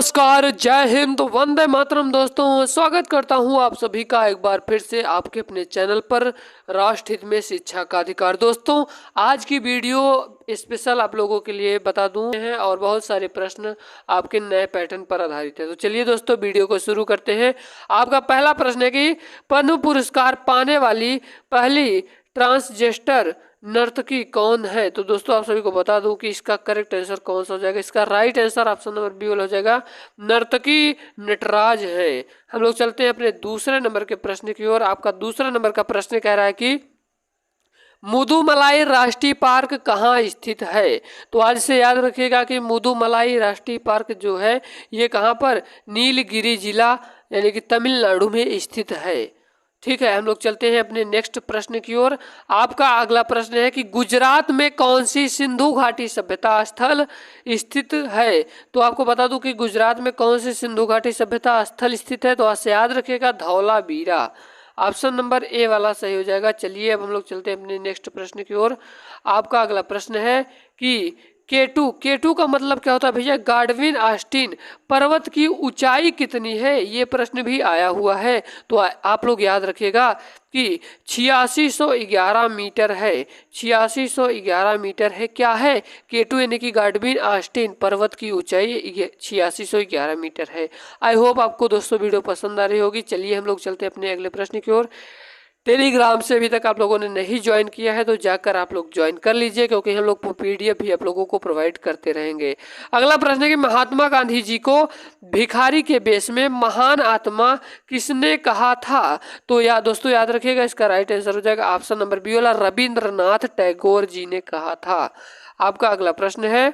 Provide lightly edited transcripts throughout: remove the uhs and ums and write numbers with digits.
नमस्कार, जय हिंद, वंदे मातरम। दोस्तों, स्वागत करता हूं आप सभी का एक बार फिर से आपके अपने चैनल पर राष्ट्र हित में शिक्षा का अधिकार। दोस्तों, आज की वीडियो स्पेशल आप लोगों के लिए बता दूं है और बहुत सारे प्रश्न आपके नए पैटर्न पर आधारित है। तो चलिए दोस्तों, वीडियो को शुरू करते हैं। आपका पहला प्रश्न है कि पद्म पुरस्कार पाने वाली पहली ट्रांसजेस्टर नर्तकी कौन है। तो दोस्तों, आप सभी को बता दूं कि इसका करेक्ट आंसर कौन सा हो जाएगा। इसका right answer option number B वाला हो जाएगा, नर्तकी नटराज है। हम लोग चलते हैं अपने दूसरे नंबर के प्रश्न की ओर। आपका दूसरा नंबर का प्रश्न कह रहा है कि मुदुमलाई राष्ट्रीय पार्क कहाँ स्थित है। तो आज से याद रखिएगा कि मुदुमलाई राष्ट्रीय पार्क जो है ये कहाँ पर, नीलगिरी जिला यानी कि तमिलनाडु में स्थित है। ठीक है, हम लोग चलते हैं अपने नेक्स्ट प्रश्न की ओर। आपका अगला प्रश्न है कि गुजरात में कौन सी सिंधु घाटी सभ्यता स्थल स्थित है। तो आपको बता दूं कि गुजरात में कौन सी सिंधु घाटी सभ्यता स्थल स्थित है। तो आज से याद रखिएगा, धौलावीरा। ऑप्शन नंबर ए वाला सही हो जाएगा। चलिए अब हम लोग चलते हैं अपने नेक्स्ट प्रश्न की ओर। आपका अगला प्रश्न है कि केटू का मतलब क्या होता है भैया, गार्डविन ऑस्टिन पर्वत की ऊंचाई कितनी है, ये प्रश्न भी आया हुआ है। तो आप लोग याद रखिएगा कि 8611 मीटर है। 8611 मीटर है। क्या है, केटू यानी कि गार्डविन ऑस्टिन पर्वत की ऊंचाई 8611 मीटर है। आई होप आपको दोस्तों वीडियो पसंद आ रही होगी। चलिए हम लोग चलते हैं अपने अगले प्रश्न की ओर। टेलीग्राम से अभी तक आप लोगों ने नहीं ज्वाइन किया है तो जाकर आप लोग ज्वाइन कर लीजिए, क्योंकि हम लोग पीडीएफ भी आप लोगों को प्रोवाइड करते रहेंगे। अगला प्रश्न है कि महात्मा गांधी जी को भिखारी के बेस में महान आत्मा किसने कहा था। तो दोस्तों याद रखिएगा, इसका राइट आंसर हो जाएगा ऑप्शन नंबर बी वाला, रविंद्रनाथ टैगोर जी ने कहा था। आपका अगला प्रश्न है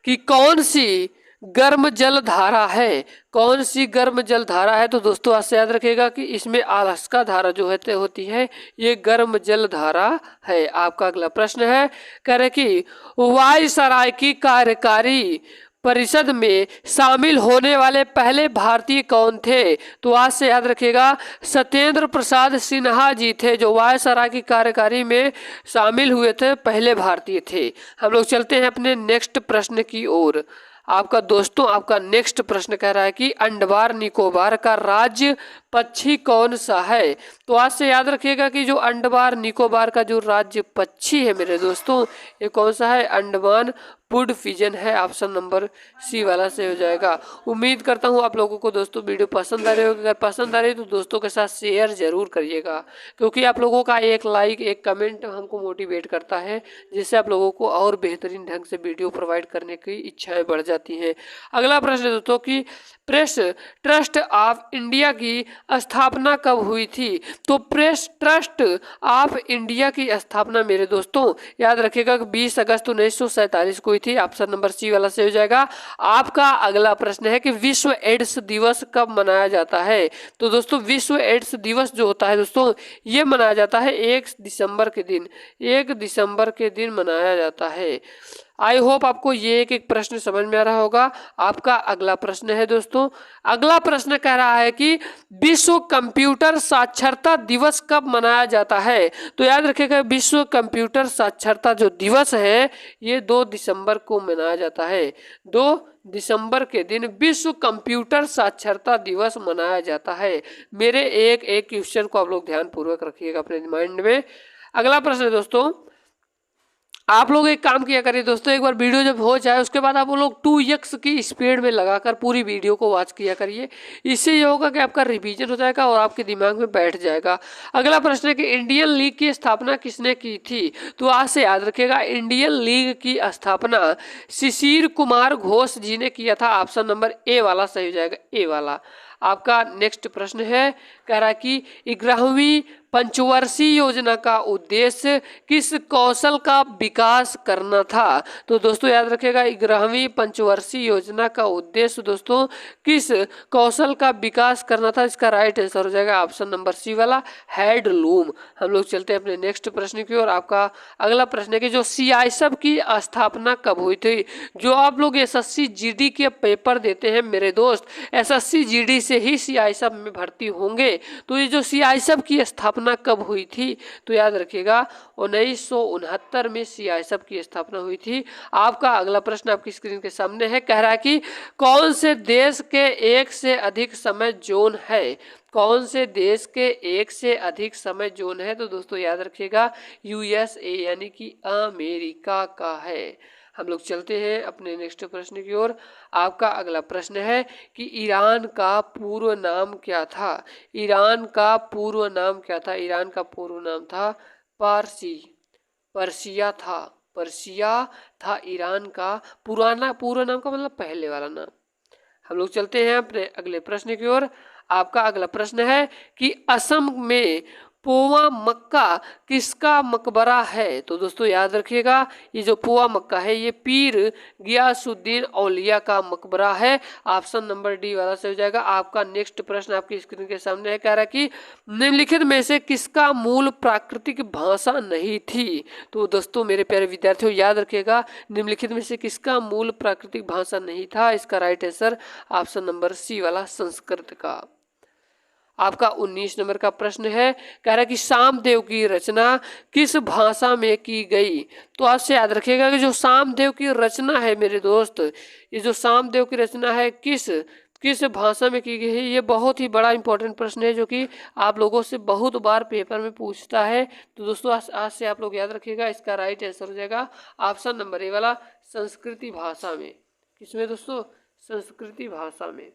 कि कौन सी गर्म जल धारा है। कौन सी गर्म जल धारा है। तो दोस्तों आज से याद रखिएगा कि इसमें आलस्का धारा जो है होती है, ये गर्म जल धारा है। आपका अगला प्रश्न है, कह रहे कि वायसराय की कार्यकारी परिषद में शामिल होने वाले पहले भारतीय कौन थे। तो आज से याद रखिएगा, सत्येंद्र प्रसाद सिन्हा जी थे जो वायसराय की कार्यकारी में शामिल हुए थे, पहले भारतीय थे। हम लोग चलते हैं अपने नेक्स्ट प्रश्न की ओर। आपका नेक्स्ट प्रश्न कह रहा है कि अंडमान निकोबार का राज्य पक्षी कौन सा है। तो आज से याद रखिएगा कि जो अंडमान निकोबार का जो राज्य पक्षी है मेरे दोस्तों, ये कौन सा है, अंडमान वुड पिजन है। ऑप्शन नंबर सी वाला से हो जाएगा। उम्मीद करता हूँ आप लोगों को दोस्तों वीडियो पसंद आ रही होगी। अगर पसंद आ रही तो दोस्तों के साथ शेयर जरूर करिएगा, क्योंकि आप लोगों का एक लाइक एक कमेंट हमको मोटिवेट करता है, जिससे आप लोगों को और बेहतरीन ढंग से वीडियो प्रोवाइड करने की इच्छाएं बढ़ जाती हैं। अगला प्रश्न दोस्तों कि प्रेस ट्रस्ट ऑफ इंडिया की स्थापना कब हुई थी। तो प्रेस ट्रस्ट ऑफ इंडिया की स्थापना मेरे दोस्तों याद रखिएगा 20 अगस्त 1947 को हुई थी। ऑप्शन नंबर सी वाला से हो जाएगा। आपका अगला प्रश्न है कि विश्व एड्स दिवस कब मनाया जाता है। तो दोस्तों विश्व एड्स दिवस जो होता है दोस्तों, ये मनाया जाता है 1 दिसंबर के दिन। 1 दिसंबर के दिन मनाया जाता है। आई होप आपको ये एक प्रश्न समझ में आ रहा होगा। आपका अगला प्रश्न है दोस्तों, अगला प्रश्न कह रहा है कि विश्व कंप्यूटर साक्षरता दिवस कब मनाया जाता है। तो याद रखिएगा, विश्व कंप्यूटर साक्षरता जो दिवस है ये 2 दिसंबर को मनाया जाता है। 2 दिसंबर के दिन विश्व कंप्यूटर साक्षरता दिवस मनाया जाता है। मेरे एक क्वेश्चन को आप लोग ध्यान पूर्वक रखिएगा अपने माइंड में। अगला प्रश्न है दोस्तों, आप लोग एक काम किया करिए दोस्तों, एक बार वीडियो जब हो जाए उसके बाद आप लोग 2x की स्पीड में लगाकर पूरी वीडियो को वॉच किया करिए। इससे ये होगा कि आपका रिवीजन हो जाएगा और आपके दिमाग में बैठ जाएगा। अगला प्रश्न है कि इंडियन लीग की स्थापना किसने की थी। तो आज से याद रखिएगा, इंडियन लीग की स्थापना शिशिर कुमार घोष जी ने किया था। ऑप्शन नंबर ए वाला सही हो जाएगा, ए वाला। आपका नेक्स्ट प्रश्न है, कह रहा है कि 11वीं पंचवर्षीय योजना का उद्देश्य किस कौशल का विकास करना था। तो दोस्तों याद रखिएगा, 11वीं पंचवर्षीय योजना का उद्देश्य दोस्तों किस कौशल का विकास करना था। इसका राइट आंसर हो जाएगा ऑप्शन नंबर सी वाला, हैंडलूम। हम लोग चलते हैं अपने नेक्स्ट प्रश्न की ओर। आपका अगला प्रश्न है कि जो सीआईएसएफ की स्थापना कब हुई थी। जो आप लोग एसएससी जीडी के पेपर देते हैं मेरे दोस्त, एसएससी जीडी से ही सीआईएसएफ में भर्ती होंगे। तो ये जो सीआईएसएफ की स्थापना स्थापना कब हुई थी? तो याद रखिएगा 1969 में सीआईएसएफ की स्थापना हुई थी। आपका अगला प्रश्न आपकी स्क्रीन के सामने है, कह रहा है कि कौन से देश के एक से अधिक समय जोन है? कौन से देश के एक से अधिक समय जोन है? तो दोस्तों याद रखिएगा यूएसए यानी कि अमेरिका का है। हम लोग चलते हैं अपने नेक्स्ट प्रश्न की ओर। आपका अगला प्रश्न है कि ईरान का पूर्व नाम क्या था? ईरान का पूर्व नाम क्या था? ईरान का पूर्व नाम था पर्सिया था। पर्सिया था ईरान का पुराना पूर्व नाम का मतलब पहले वाला नाम। हम लोग चलते हैं अपने अगले प्रश्न की ओर। आपका अगला प्रश्न है कि असम में पोवा मक्का किसका मकबरा है? तो दोस्तों याद रखिएगा ये जो पोवा मक्का है ये पीर गियासुद्दीन औलिया का मकबरा है। ऑप्शन नंबर डी वाला से हो जाएगा। आपका नेक्स्ट प्रश्न आपकी स्क्रीन के सामने है, कह रहा है कि निम्नलिखित में से किसका मूल प्राकृतिक भाषा नहीं थी? तो दोस्तों मेरे प्यारे विद्यार्थियों याद रखिएगा निम्नलिखित में से किसका मूल प्राकृतिक भाषा नहीं था? इसका right answer option number C वाला संस्कृत का। आपका 19 नंबर का प्रश्न है, कह रहा है कि सामदेव की रचना किस भाषा में की गई? तो आपसे याद रखिएगा कि जो सामदेव की रचना है मेरे दोस्त, ये जो सामदेव की रचना है किस भाषा में की गई है? ये बहुत ही बड़ा इंपॉर्टेंट प्रश्न है जो कि आप लोगों से बहुत बार पेपर में पूछता है। तो दोस्तों आज से आप लोग याद रखिएगा इसका राइट आंसर हो जाएगा ऑप्शन नंबर ए वाला संस्कृति भाषा में। किसमें दोस्तों? संस्कृति भाषा में।